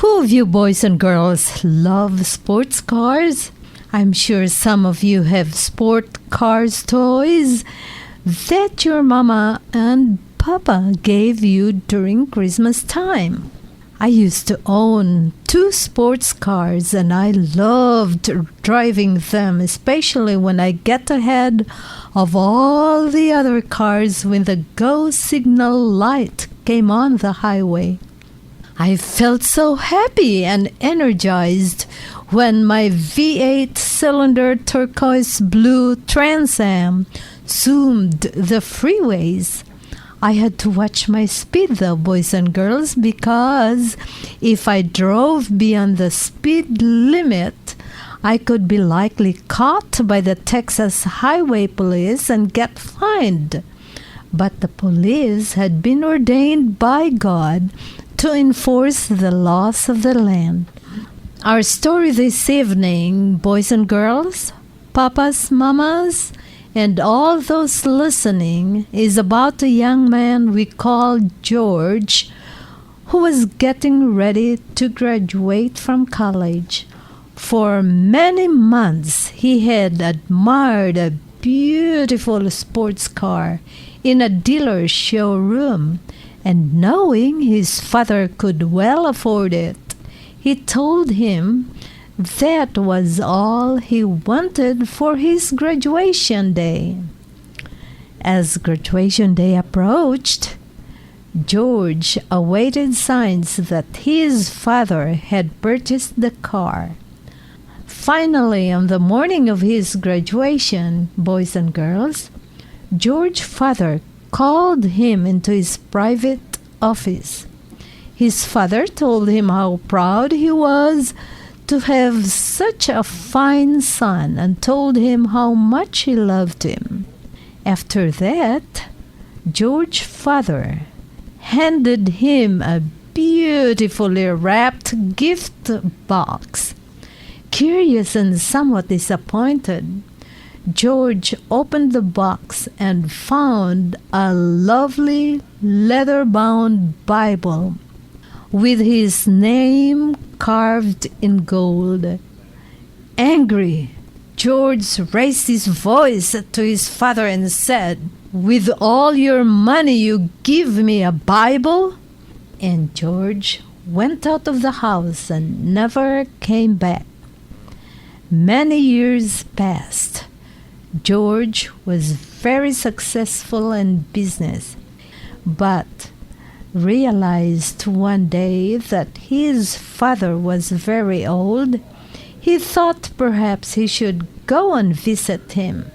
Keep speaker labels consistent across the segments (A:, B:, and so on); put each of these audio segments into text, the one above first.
A: Who of you boys and girls love sports cars? I'm sure some of you have sport cars toys that your mama and papa gave you during Christmas time. I used to own 2 sports cars and I loved driving them, especially when I get ahead of all the other cars when the go signal light came on the highway. I felt so happy and energized when my V8 cylinder turquoise blue Trans Am zoomed the freeways. I had to watch my speed though, boys and girls, because if I drove beyond the speed limit, I could be likely caught by the Texas Highway Police and get fined. But the police had been ordained by God to enforce the laws of the land. Our story this evening, boys and girls, papas, mamas, and all those listening, is about a young man we call George, who was getting ready to graduate from college. For many months, he had admired a beautiful sports car in a dealer's showroom, and knowing his father could well afford it, he told him that was all he wanted for his graduation day. As graduation day approached, George awaited signs that his father had purchased the car. Finally, on the morning of his graduation, boys and girls, George's father called him into his private office. His father told him how proud he was to have such a fine son and told him how much he loved him. After that, George's father handed him a beautifully wrapped gift box. Curious and somewhat disappointed, George opened the box and found a lovely leather-bound Bible with his name carved in gold. Angry, George raised his voice to his father and said, "With all your money you give me a Bible?" And George went out of the house and never came back. Many years passed. George was very successful in business, but realized one day that his father was very old. He thought perhaps he should go and visit him.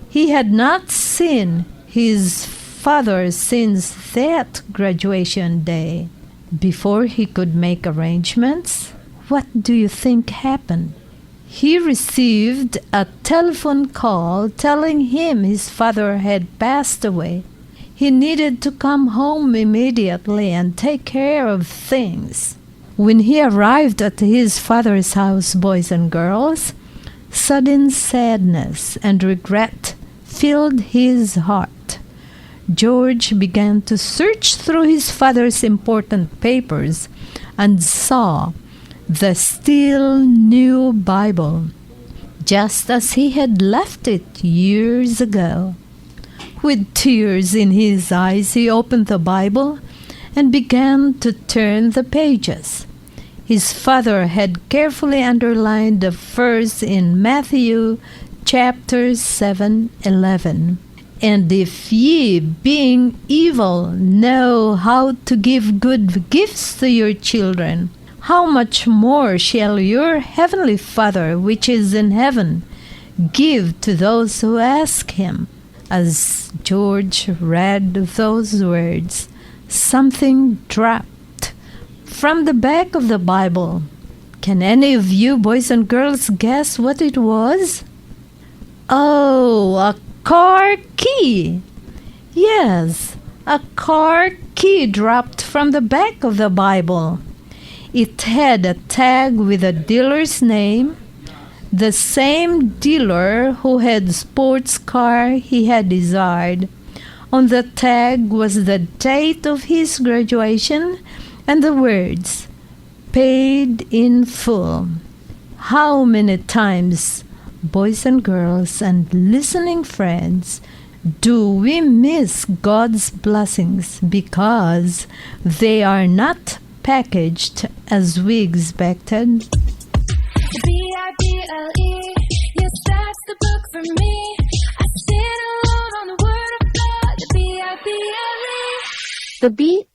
A: He had not seen his father since that graduation day. Before he could make arrangements, what do you think happened? He received a telephone call telling him his father had passed away. He needed to come home immediately and take care of things. When he arrived at his father's house, boys and girls, sudden sadness and regret filled his heart. George began to search through his father's important papers and saw the still new Bible, just as he had left it years ago. With tears in his eyes, he opened the Bible and began to turn the pages. His father had carefully underlined the verse in Matthew chapter 7:11. And if ye, being evil, know how to give good gifts to your children, how much more shall your heavenly Father, which is in heaven, give to those who ask him? As George read those words, something dropped from the back of the Bible. Can any of you boys and girls guess what it was? Oh, a car key! Yes, a car key dropped from the back of the Bible. It had a tag with a dealer's name, the same dealer who had the sports car he had desired. On the tag was the date of his graduation and the words, paid in full. How many times, boys and girls and listening friends, do we miss God's blessings because they are not packaged as we expected?
B: Bible, yes, that's the book for me. I stand alone on the word of God, the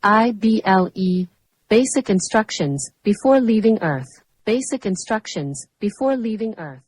B: Bible.
C: The Bible, Basic Instructions Before Leaving Earth. Basic Instructions Before Leaving Earth.